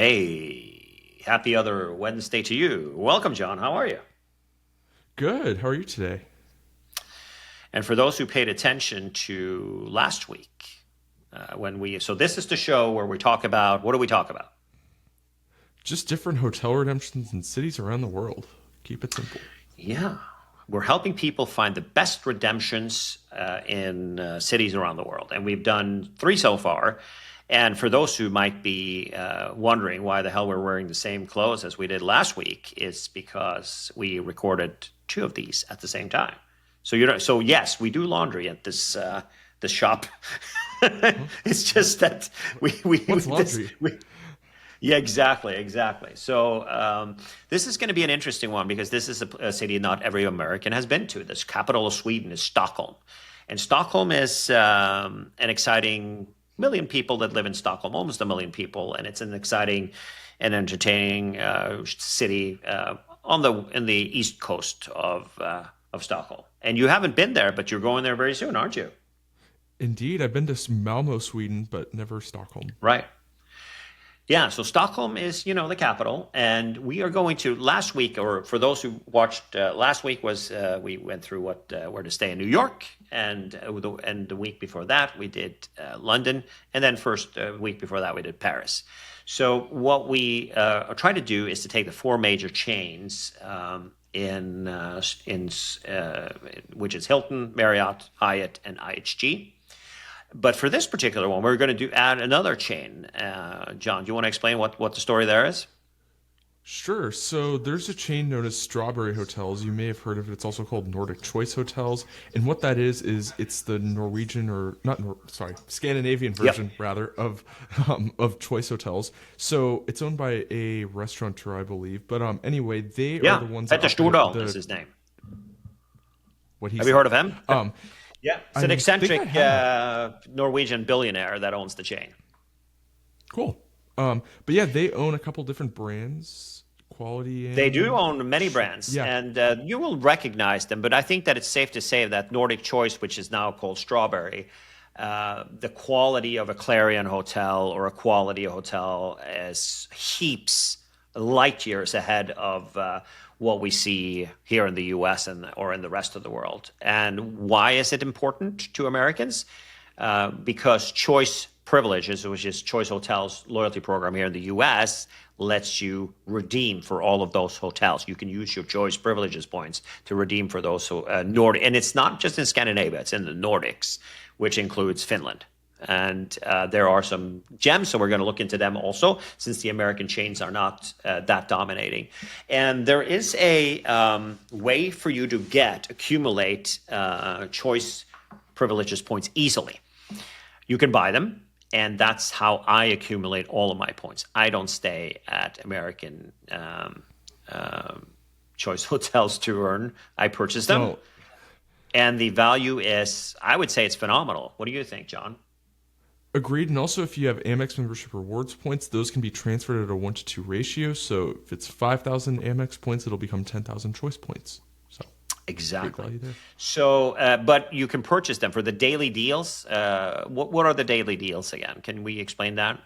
Hey, happy other Wednesday to you. Welcome, John. How are you? Good. How are you today? And for those who paid attention to last week, so this is the show where we talk about, what do we talk about? Just different hotel redemptions in cities around the world. Keep it simple. Yeah, we're helping people find the best redemptions in cities around the world. And we've done three so far. And for those who might be wondering why the hell we're wearing the same clothes as we did last week, it's because we recorded two of these at the same time. So yes, we do laundry at this shop. Huh? It's just that we What's this laundry? we yeah, exactly, exactly. So this is going to be an interesting one because this is a city not every American has been to. This capital of Sweden is Stockholm, and Stockholm is an exciting million people that live in Stockholm, almost a million people, and it's an exciting and entertaining city on the in the east coast of Stockholm. And you haven't been there, but you're going there very soon, aren't you? Indeed, I've been to Malmo, Sweden, but never Stockholm. Right. Yeah, so Stockholm is, the capital, and we are going to last week, or for those who watched last week, was we went through what where to stay in New York, and the week before that we did London, and then first week before that we did Paris. So what we are trying to do is to take the four major chains in which is Hilton, Marriott, Hyatt, and IHG. But for this particular one, we're going to add another chain. John, do you want to explain what the story there is? Sure. So there's a chain known as Strawberry Hotels. You may have heard of it. It's also called Nordic Choice Hotels. And what that is it's the Norwegian or not, sorry, Scandinavian Yep. version rather of Choice Hotels. So it's owned by a restaurateur, I believe. But anyway, they are Yeah, the ones that Petter operate Stordalen is the his name. what he Have you said. heard of him? Um, Yeah, it's an I think I eccentric have. Norwegian billionaire that owns the chain. Cool. But yeah, they own a couple different brands, quality They do and own many brands, yeah. and you will recognize them. But I think that it's safe to say that Nordic Choice, which is now called Strawberry, the quality of a Clarion hotel or a quality hotel is heaps, light years ahead of what we see here in the U.S. and or in the rest of the world. And why is it important to Americans? Because Choice Privileges, which is Choice Hotels loyalty program here in the U.S., lets you redeem for all of those hotels. You can use your Choice Privileges points to redeem for those Nordic, and it's not just in Scandinavia; it's in the Nordics, which includes Finland. And there are some gems, so we're going to look into them also, since the American chains are not that dominating. And there is a way for you to accumulate choice privileges points easily. You can buy them, and that's how I accumulate all of my points. I don't stay at American choice hotels to earn. I purchase them, No, and the value is, I would say, it's phenomenal. What do you think, John? agreed. And also, if you have Amex membership rewards points, those can be transferred at a 1 to 2 ratio. So if it's 5,000 Amex points, it'll become 10,000 choice points. So great Exactly. value there. So, but you can purchase them for the daily deals. What are the daily deals again? Can we explain that?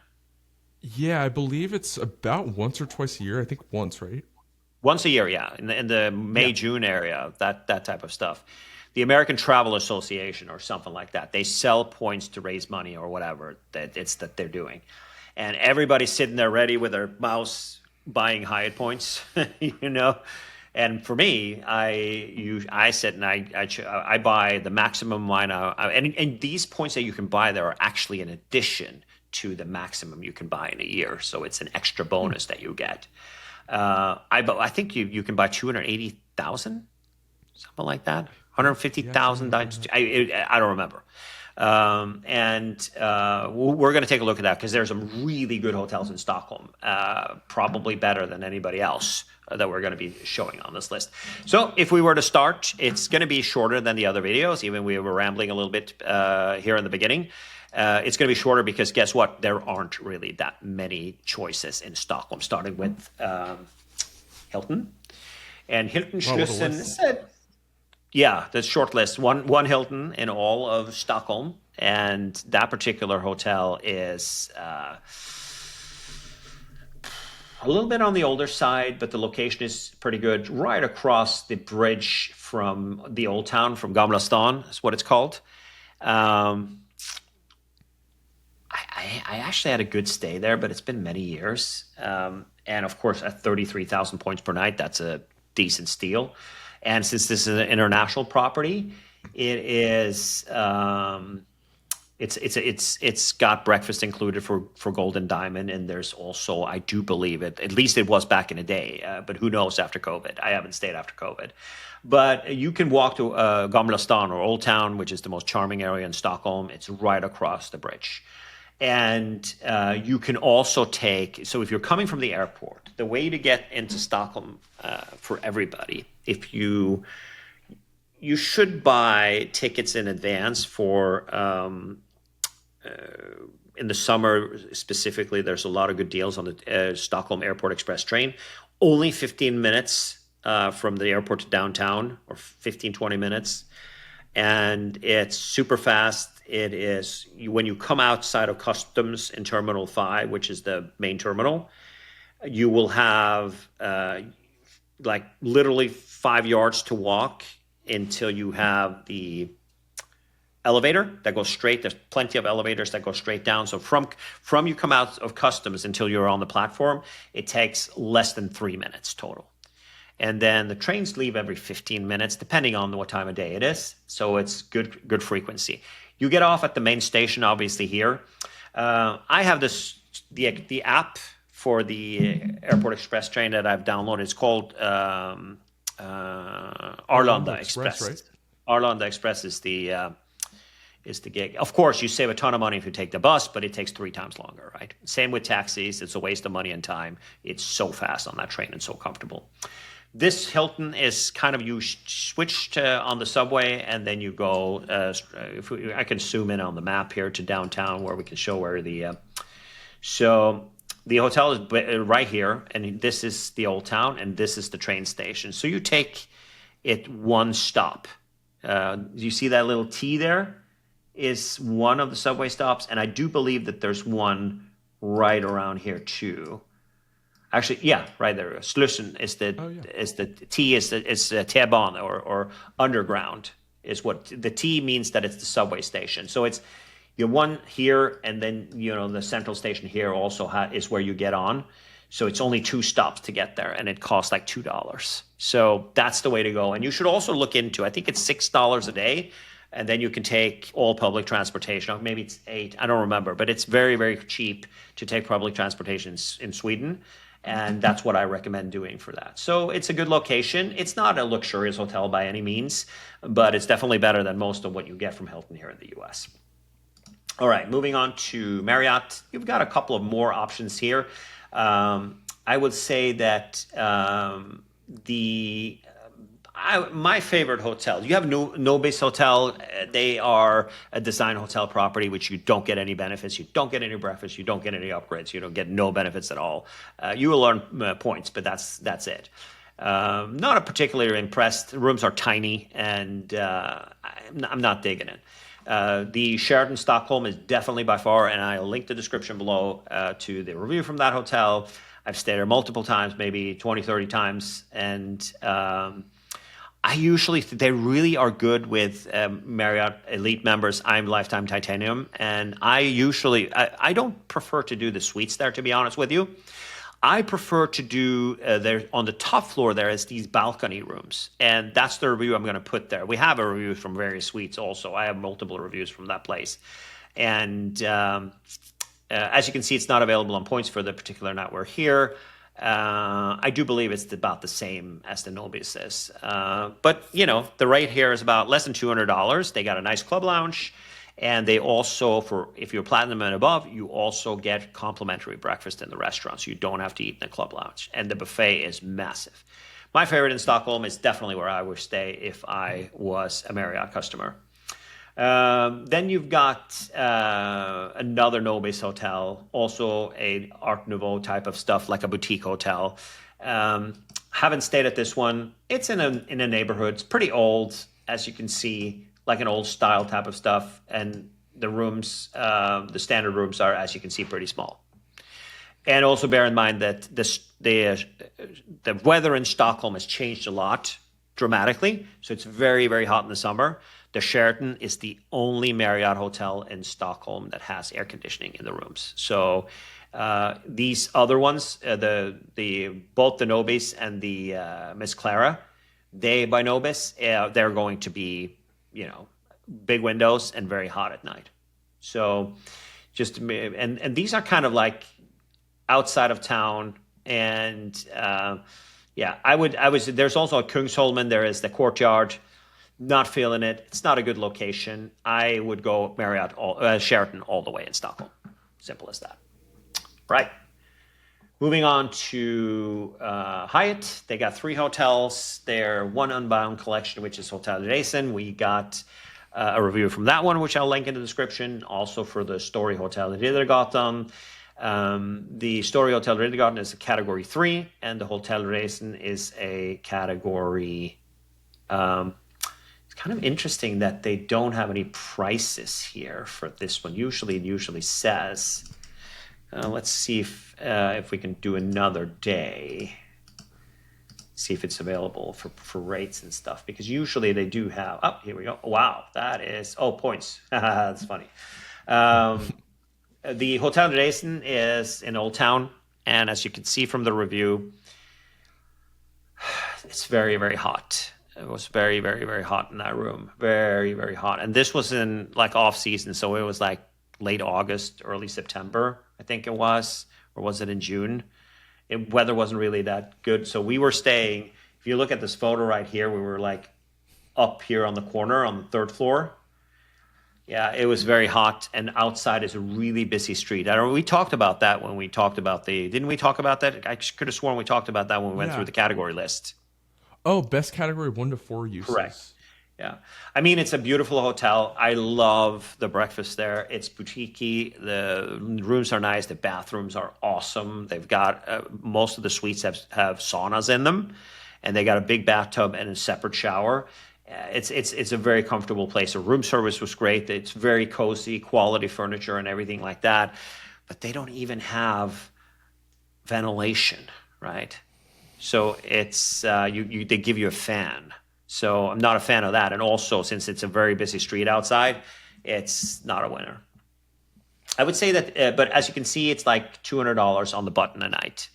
Yeah, I believe it's about once or twice a year. I think once, right? Once a year, yeah, in the Yeah. May June area, that type of stuff. The American Travel Association or something like that. They sell points to raise money or whatever that they're doing, and everybody's sitting there ready with their mouse buying Hyatt points, you know. And for me, I sit and I buy the maximum amount and these points that you can buy there are actually in addition to the maximum you can buy in a year, so it's an extra Hmm. bonus that you get. I think you can buy 280,000, something like that. Yeah, I can 150,000. remember that. I don't remember. And we're going to take a look at that because there's some really good hotels in Stockholm, probably better than anybody else that we're going to be showing on this list. So if we were to start, it's going to be shorter than the other videos. Even we were rambling a little bit here in the beginning. It's going to be shorter because guess what? There aren't really that many choices in Stockholm, starting with Hilton. And Hilton Wow, what a Schlüssen list. said, yeah, the short list. One Hilton in all of Stockholm, and that particular hotel is A little bit on the older side, but the location is pretty good. Right across the bridge from the old town, from Gamla Stan, is what it's called. Um, I actually had a good stay there, but it's been many years. And of course, at 33,000 points per night, that's a decent steal. And since this is an international property, it is it's got breakfast included for Gold and Diamond, and there's also, I do believe it, at least it was back in the day, but who knows after COVID? I haven't stayed after COVID. But you can walk to Gamla Stan, or Old Town, which is the most charming area in Stockholm. It's right across the bridge. And you can also take, so if you're coming from the airport, the way to get into Stockholm for everybody, if you should buy tickets in advance for in the summer specifically. There's a lot of good deals on the Stockholm Airport Express train. Only 15 minutes from the airport to downtown, or 15-20 minutes, and it's super fast. It is, when you come outside of customs in Terminal 5, which is the main terminal, you will have like literally 5 yards to walk until you have the elevator that goes straight. There's plenty of elevators that go straight down. So from you come out of customs until you're on the platform, it takes less than 3 minutes total. And then the trains leave every 15 minutes, depending on what time of day it is. So it's good frequency. You get off at the main station, obviously here. I have the app for the Airport Express train that I've downloaded. It's called Arlanda Express. Right? Arlanda Express is the gig. Of course, you save a ton of money if you take the bus, but it takes 3 times longer, right? Same with taxis. It's a waste of money and time. It's so fast on that train and so comfortable. This Hilton is kind of, you switch on the subway, and then you go, I can zoom in on the map here to downtown where we can show where so the hotel is right here, and this is the old town, and this is the train station. So you take it one stop. You see that little T there is one of the subway stops, and I do believe that there's one right around here too. Actually, yeah, right there. Slussen is the T is T-bana, or underground is what the T means. That it's the subway station. So it's one here, and then the central station here also is where you get on. So it's only 2 stops to get there, and it costs like $2. So that's the way to go. And you should also look into, I think it's $6 a day, and then you can take all public transportation. Maybe it's 8, I don't remember, but it's very, very cheap to take public transportation in Sweden. And that's what I recommend doing for that. So it's a good location. It's not a luxurious hotel by any means, but it's definitely better than most of what you get from Hilton here in the US. All right, moving on to Marriott. You've got a couple of more options here. I would say that my favorite hotel, you have Nobis Hotel. They are a design hotel property, which you don't get any benefits. You don't get any breakfast. You don't get any upgrades. You don't get no benefits at all. You will earn points, but that's it. Not a particularly impressed. The rooms are tiny, and I'm not digging it. The Sheraton Stockholm is definitely by far, and I'll link the description below to the review from that hotel. I've stayed there multiple times, maybe 20, 30 times, and they really are good with Marriott Elite members. I'm Lifetime Titanium, and I don't prefer to do the suites there, to be honest with you. I prefer to do there on the top floor. There is these balcony rooms, and that's the review I'm going to put there. We have a review from various suites also. I have multiple reviews from that place, and as you can see, it's not available on points for the particular night we're here. I do believe it's about the same as the Nobis is. But, the rate here is about less than $200. They got a nice club lounge. And they also, if you're platinum and above, you also get complimentary breakfast in the restaurant. So you don't have to eat in the club lounge. And the buffet is massive. My favorite in Stockholm is definitely where I would stay if I was a Marriott customer. Then you've got another Nobis hotel, also a Art Nouveau type of stuff, like a boutique hotel. Haven't stayed at this one. It's in a neighborhood. It's pretty old, as you can see, like an old style type of stuff. And the rooms, the standard rooms are, as you can see, pretty small. And also bear in mind that the weather in Stockholm has changed a lot dramatically. So it's very, very hot in the summer. The Sheraton is the only Marriott hotel in Stockholm that has air conditioning in the rooms. So these other ones, the both the Nobis and the Miss Clara, they by Nobis, they're going to be, big windows and very hot at night. So and these are kind of like outside of town. And yeah, I would there's also a Kungsholmen. There is the Courtyard. Not feeling it. It's not a good location. I would go Marriott, Sheraton all the way in Stockholm. Simple as that. Right. Moving on to Hyatt. They got 3 hotels. Their one Unbound collection, which is Hotel Dresden. We got a review from that one, which I'll link in the description. Also for the Story Hotel in Riddergatan. The Story Hotel Riddergatan is a category 3, and the Hotel Dresden is a category. It's kind of interesting that they don't have any prices here for this one. Usually, it usually says. Let's see if we can do another day. See if it's available for rates and stuff, because usually they do have. Oh, here we go. Wow, that is points. That's funny. The Hotel Dresden is in Old Town, and as you can see from the review, it's very, very hot. It was very, very, very hot in that room. Very, very hot. And this was in like off season. So it was like late August, early September, I think it was. Or was it in June? Weather wasn't really that good. So we were staying, if you look at this photo right here, we were like up here on the corner on the 3rd floor. Yeah, it was very hot. And outside is a really busy street. We talked about that when we talked about didn't we talk about that? I could have sworn we talked about that when we went through the category list. Oh, best category 1 to 4 uses. Correct. Yeah. I mean, it's a beautiful hotel. I love the breakfast there. It's boutique-y. The rooms are nice. The bathrooms are awesome. They've got most of the suites have saunas in them, and they got a big bathtub and a separate shower. It's a very comfortable place. The room service was great. It's very cozy, quality furniture and everything like that. But they don't even have ventilation, right? So it's they give you a fan. So I'm not a fan of that. And also, since it's a very busy street outside, it's not a winner. I would say that, but as you can see, it's like $200 on the button a night.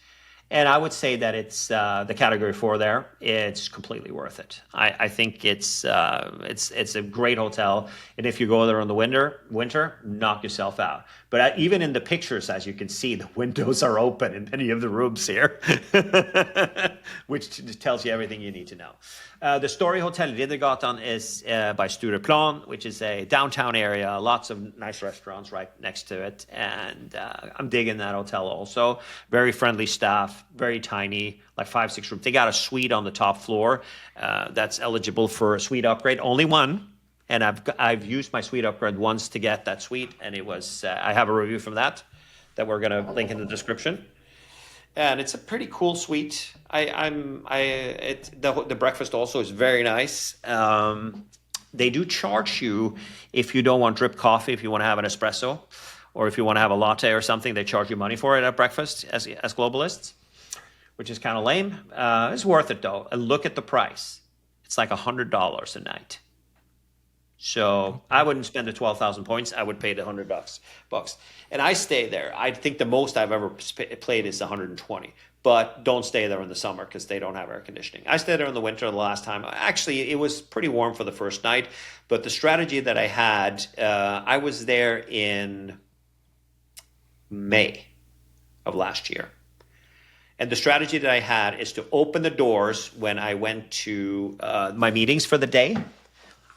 And I would say that it's the category 4 there. It's completely worth it. I think it's a great hotel. And if you go there in the winter, knock yourself out. But even in the pictures, as you can see, the windows are open in many of the rooms here, which tells you everything you need to know. The Story Hotel Riddergatan is by Stureplan, which is a downtown area, lots of nice restaurants right next to it. And I'm digging that hotel also. Very friendly staff, very tiny, like 5-6 rooms. They got a suite on the top floor that's eligible for a suite upgrade, only one. And I've used my suite upgrade once to get that suite, and it was I have a review from that we're going to link in the description. And it's a pretty cool suite. The breakfast also is very nice. They do charge you if you don't want drip coffee, if you want to have an espresso, or if you want to have a latte or something. They charge you money for it at breakfast as globalists, which is kind of lame. It's worth it though. And look at the price. It's like $100 a night. So I wouldn't spend the 12,000 points. I would pay the $100 bucks. And I stay there. I think the most I've ever played is 120. But don't stay there in the summer because they don't have air conditioning. I stayed there in the winter the last time. Actually, it was pretty warm for the first night. But the strategy that I had, I was there in May of last year. And the strategy that I had is to open the doors when I went to my meetings for the day.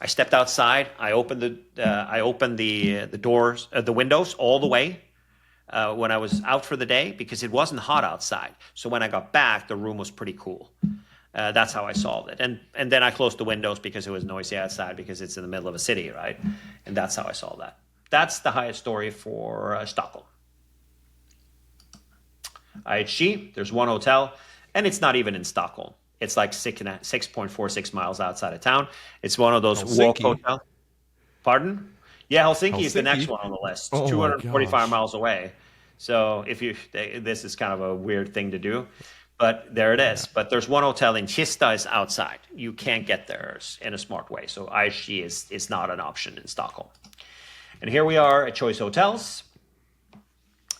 I stepped outside. I opened the doors, the windows all the way when I was out for the day because it wasn't hot outside. So when I got back, the room was pretty cool. That's how I solved it. And then I closed the windows because it was noisy outside because it's in the middle of a city, right? And that's how I solved that. That's the Hyatt story for Stockholm. IHG, there's one hotel, and it's not even in Stockholm. It's like 6.46 miles outside of town. It's one of those walk hotels. Pardon? Yeah, Helsinki is the next one on the list. 245 miles away. So this is kind of a weird thing to do. But there it Yeah. is. But there's one hotel in Kista is outside. You can't get there in a smart way. So IHG is not an option in Stockholm. And here we are at Choice Hotels.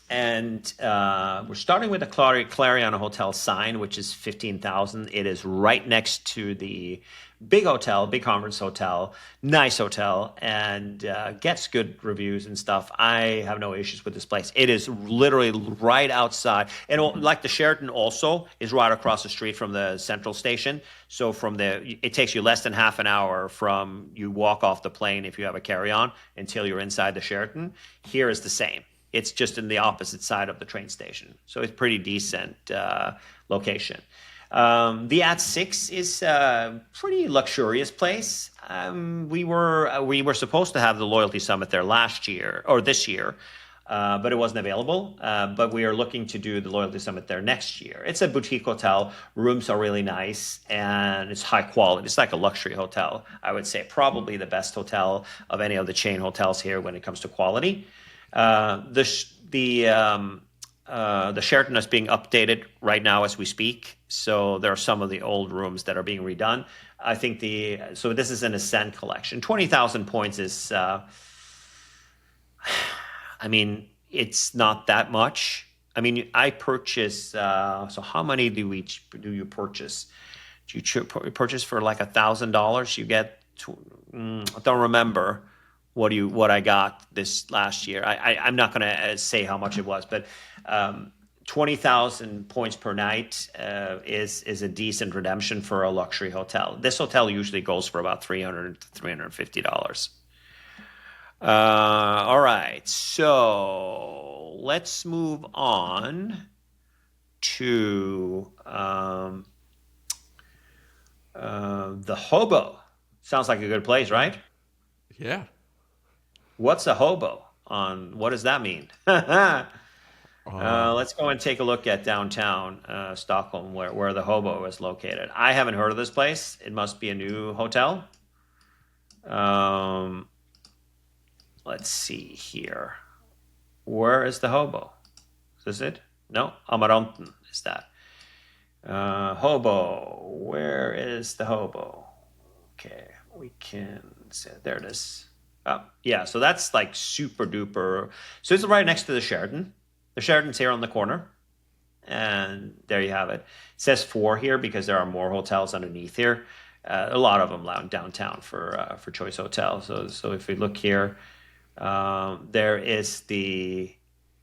And we're starting with the Clarion Hotel sign, which is 15,000. It is right next to the big hotel, big conference hotel, nice hotel, and gets good reviews and stuff. I have no issues with this place. It is literally right outside. And like the Sheraton also is right across the street from the central station. So it takes you less than half an hour from you walk off the plane if you have a carry-on until you're inside the Sheraton. Here is the same. It's just in the opposite side of the train station. So it's pretty decent location. The @6 is a pretty luxurious place. We were supposed to have the Loyalty Summit there last year or this year, but it wasn't available. But we are looking to do the Loyalty Summit there next year. It's a boutique hotel. Rooms are really nice and it's high quality. It's like a luxury hotel. I would say probably the best hotel of any of the chain hotels here when it comes to quality. The Sheraton is being updated right now as we speak. So there are some of the old rooms that are being redone. I think so this is an Ascend collection. 20,000 points is, I mean, it's not that much. I mean, I purchase, so how many do you purchase? Do you purchase for like $1,000? You get, I don't remember what I got this last year. I'm not going to say how much it was, but 20,000 points per night is a decent redemption for a luxury hotel. This hotel usually goes for about $300 to $350. All right, so let's move on to the Hobo. Sounds like a good place, right? Yeah. What's a hobo? What does that mean? Let's go and take a look at downtown Stockholm, where the Hobo is located. I haven't heard of this place. It must be a new hotel. Let's see here. Where is the Hobo? Is this it? No, Amaranten is that. Hobo. Where is the Hobo? Okay, we can say there it is. Yeah, so that's like super duper. So it's right next to the Sheraton. The Sheraton's here on the corner. And there you have it. It says 4 here because there are more hotels underneath here. A lot of them downtown for Choice Hotel. So if we look here, there is the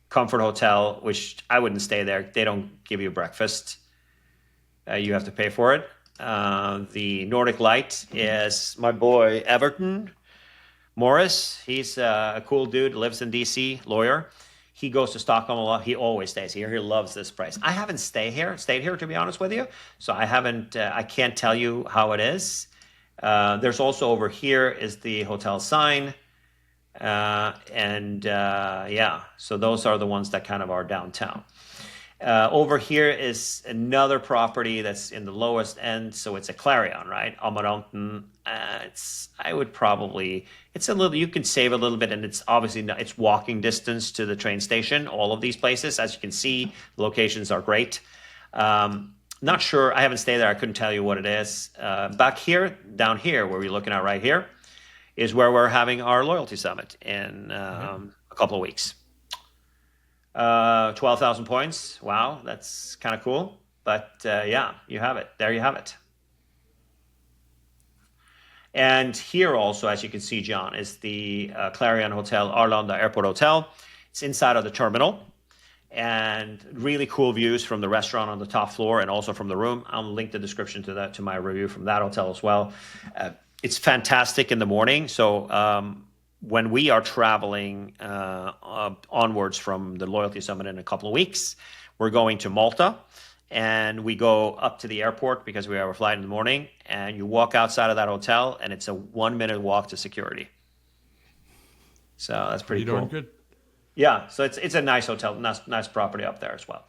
Comfort Hotel, which I wouldn't stay there. They don't give you breakfast. You have to pay for it. The Nordic Light is my boy Everton Morris. He's a cool dude, lives in DC, lawyer. He goes to Stockholm a lot. He always stays here. He loves this place. I haven't stayed here to be honest with you. So I can't tell you how it is. There's also over here is the hotel sign. Yeah, so those are the ones that kind of are downtown. Over here is another property that's in the lowest end, so it's a Clarion, right? Amaranten. It's a little. You can save a little bit, and it's obviously it's walking distance to the train station. All of these places, as you can see, the locations are great. Not sure. I haven't stayed there. I couldn't tell you what it is. Back here, down here, where we're looking at right here, is where we're having our loyalty summit in a couple of weeks. 12,000 points. Wow, that's kind of cool. But yeah, you have it. There you have it. And here also, as you can see, John, is the Clarion Hotel, Arlanda Airport Hotel. It's inside of the terminal. And really cool views from the restaurant on the top floor and also from the room. I'll link the description to my review from that hotel as well. It's fantastic in the morning. So when we are traveling onwards from the Loyalty Summit in a couple of weeks, we're going to Malta. And we go up to the airport because we have a flight in the morning. And you walk outside of that hotel, and it's a 1-minute walk to security. So that's pretty cool. Darn good. Yeah, so it's a nice hotel, nice property up there as well.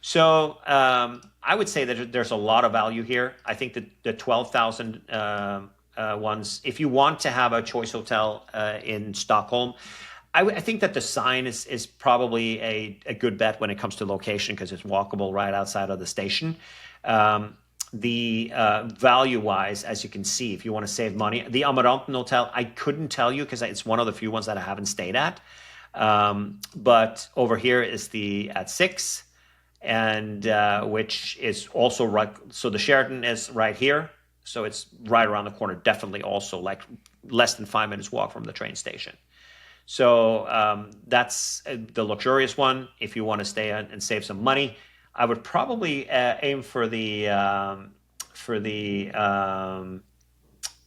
So I would say that there's a lot of value here. I think that the 12,000 ones, if you want to have a Choice Hotel in Stockholm, I think that the sign is probably a good bet when it comes to location because it's walkable right outside of the station. The value wise, as you can see, if you want to save money, the Amaranten Hotel, I couldn't tell you because it's one of the few ones that I haven't stayed at. But over here is the at 6, and which is also right. So the Sheraton is right here, so it's right around the corner. Definitely also like less than 5 minutes walk from the train station. So that's the luxurious one. If you want to stay and save some money, I would probably aim for the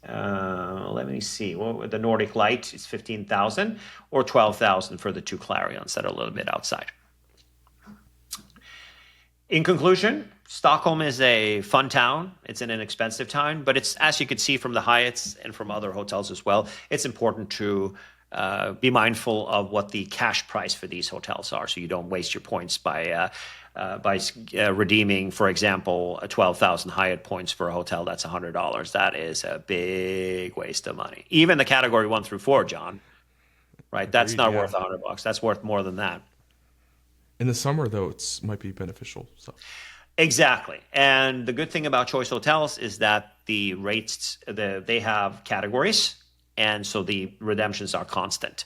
let me see. Well, the Nordic Light is 15,000 or 12,000 for the 2 Clarions that are a little bit outside. In conclusion, Stockholm is a fun town. It's an inexpensive town, but it's, as you can see from the Hyatts and from other hotels as well, it's important to be mindful of what the cash price for these hotels are, so you don't waste your points by redeeming, for example, 12,000 Hyatt points for a hotel that's $100. That is a big waste of money. Even the category 1 through 4, John, right? That's not worth $100. That's worth more than that. In the summer, though, it might be beneficial. So. Exactly. And the good thing about Choice Hotels is that the rates, they have categories, and so the redemptions are constant.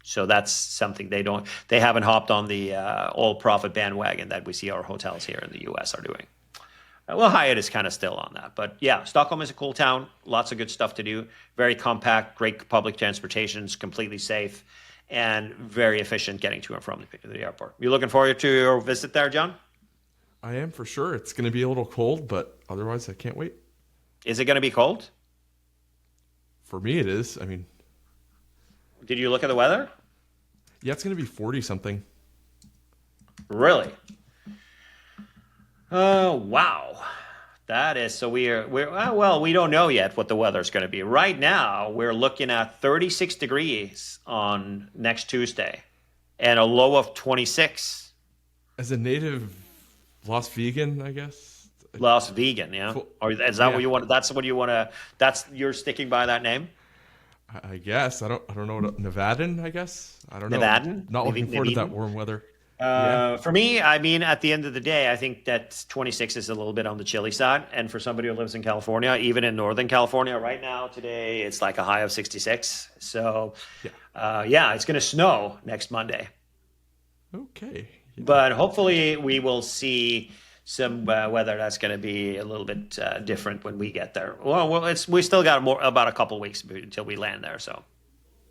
So that's something they haven't hopped on the all profit bandwagon that we see our hotels here in the US are doing. Well, Hyatt is kind of still on that. But yeah, Stockholm is a cool town. Lots of good stuff to do. Very compact, great public transportation, it's completely safe, and very efficient getting to and from the airport. You looking forward to your visit there, John? I am for sure. It's going to be a little cold, but otherwise I can't wait. Is it going to be cold? For me, it is. I mean, did you look at the weather? Yeah, it's going to be 40 something. Really? Oh, wow. That is, so we're well, we don't know yet what the weather's going to be. Right now, we're looking at 36 degrees on next Tuesday and a low of 26. As a native Las Vegan, I guess. Las Vegan, yeah. Or is that what you want? That's what you want to. You're sticking by that name. I guess I don't know what Nevadan. I guess I don't know. Nevadan. Not looking forward to that warm weather. For me, I mean, at the end of the day, I think that 26 is a little bit on the chilly side. And for somebody who lives in California, even in Northern California, right now today it's like a high of 66. So, yeah, it's going to snow next Monday. Okay. Yeah. But hopefully we will see some weather that's going to be a little bit different when we get there. Well, we still got about a couple weeks until we land there. So,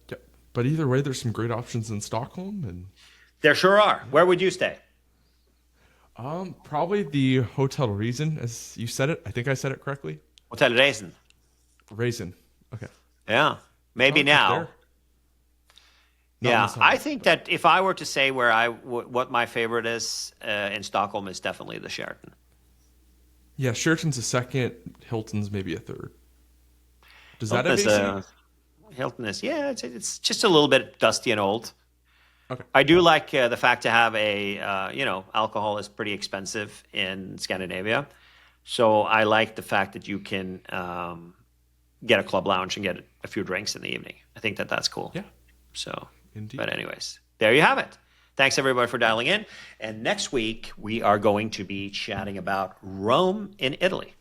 yeah. But either way, there's some great options in Stockholm, and there sure are. Where would you stay? Probably the Hotel Raisin, as you said it. I think I said it correctly. Hotel Raisin. Raisin. Okay. Yeah. Maybe now. Yeah, I think that if I were to say what my favorite is in Stockholm is definitely the Sheraton. Yeah, Sheraton's a second, Hilton's maybe a third. Does that have AC? Hilton is, yeah, it's just a little bit dusty and old. Okay. I do like the fact to have alcohol is pretty expensive in Scandinavia. So I like the fact that you can get a club lounge and get a few drinks in the evening. I think that's cool. Yeah. So, indeed. But anyways, there you have it. Thanks everybody for dialing in. And next week we are going to be chatting about Rome in Italy.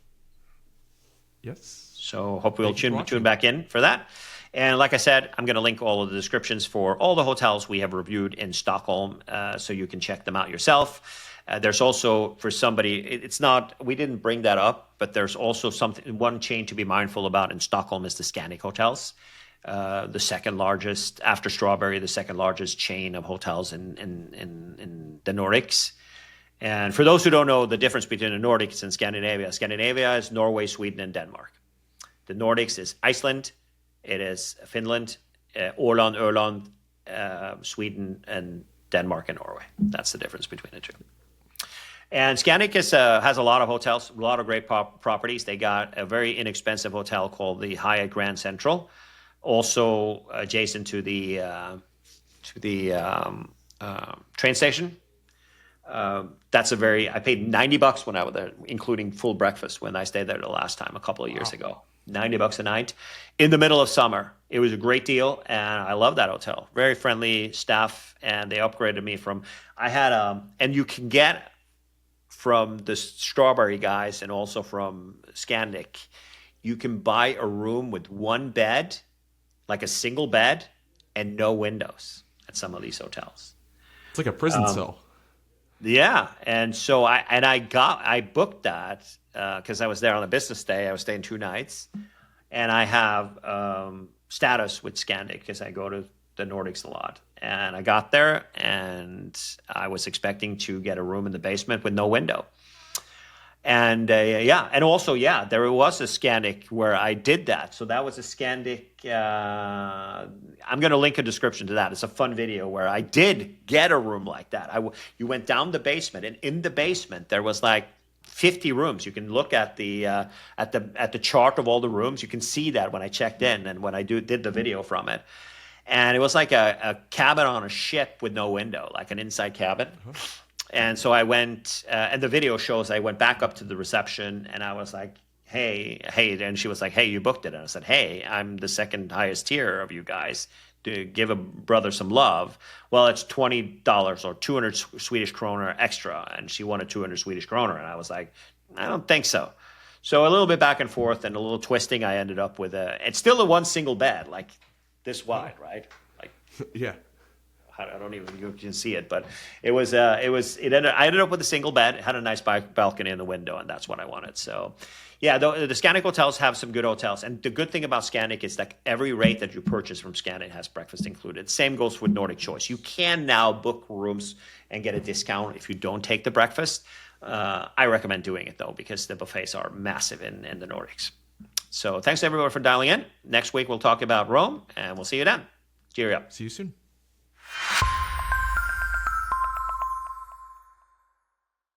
Yes. So hopefully you'll tune back in for that. And like I said, I'm going to link all of the descriptions for all the hotels we have reviewed in Stockholm, so you can check them out yourself. There's also, for somebody, we didn't bring that up, but there's also one chain to be mindful about in Stockholm is the Scandic hotels. The second largest, after Strawberry, the second largest chain of hotels in the Nordics. And for those who don't know the difference between the Nordics and Scandinavia, Scandinavia is Norway, Sweden, and Denmark. The Nordics is Iceland, it is Finland, Åland, Sweden, and Denmark and Norway. That's the difference between the two. And Scandic has a lot of hotels, a lot of great properties. They got a very inexpensive hotel called the Hyatt Grand Central, also adjacent to the train station. I paid $90 when I was there, including full breakfast when I stayed there the last time a couple of years ago. $90 a night in the middle of summer. It was a great deal, and I love that hotel. Very friendly staff, and they upgraded me from. I had and you can get from the Strawberry guys and also from Scandic. You can buy a room with one bed, like a single bed, and no windows at some of these hotels. It's like a prison cell. Yeah, and so I booked that because I was there on a business day. I was staying 2 nights, and I have status with Scandic because I go to the Nordics a lot. And I got there, and I was expecting to get a room in the basement with no window. And and also, there was a Scandic where I did that. So that was a Scandic. I'm going to link a description to that. It's a fun video where I did get a room like that. You went down the basement, and in the basement there was like 50 rooms. You can look at the chart of all the rooms. You can see that when I checked in and when I did the video from it. And it was like a cabin on a ship with no window, like an inside cabin. And so I went, and the video shows I went back up to the reception, and I was like, hey, and she was like, hey, you booked it. And I said, hey, I'm the second highest tier of you guys. To give a brother some love. Well, it's $20 or 200 Swedish kroner extra. And she wanted 200 Swedish kroner. And I was like, I don't think so. So a little bit back and forth and a little twisting, I ended up with it's still a one single bed, like this wide, right? Like, Yeah. I don't even, you can see it, but I ended up with a single bed. It had a nice balcony in the window, and that's what I wanted. So, yeah, the Scandic hotels have some good hotels. And the good thing about Scandic is that every rate that you purchase from Scandic has breakfast included. Same goes with Nordic Choice. You can now book rooms and get a discount if you don't take the breakfast. I recommend doing it, though, because the buffets are massive in the Nordics. So thanks, everyone, for dialing in. Next week, we'll talk about Rome, and we'll see you then. Cheerio. See you soon.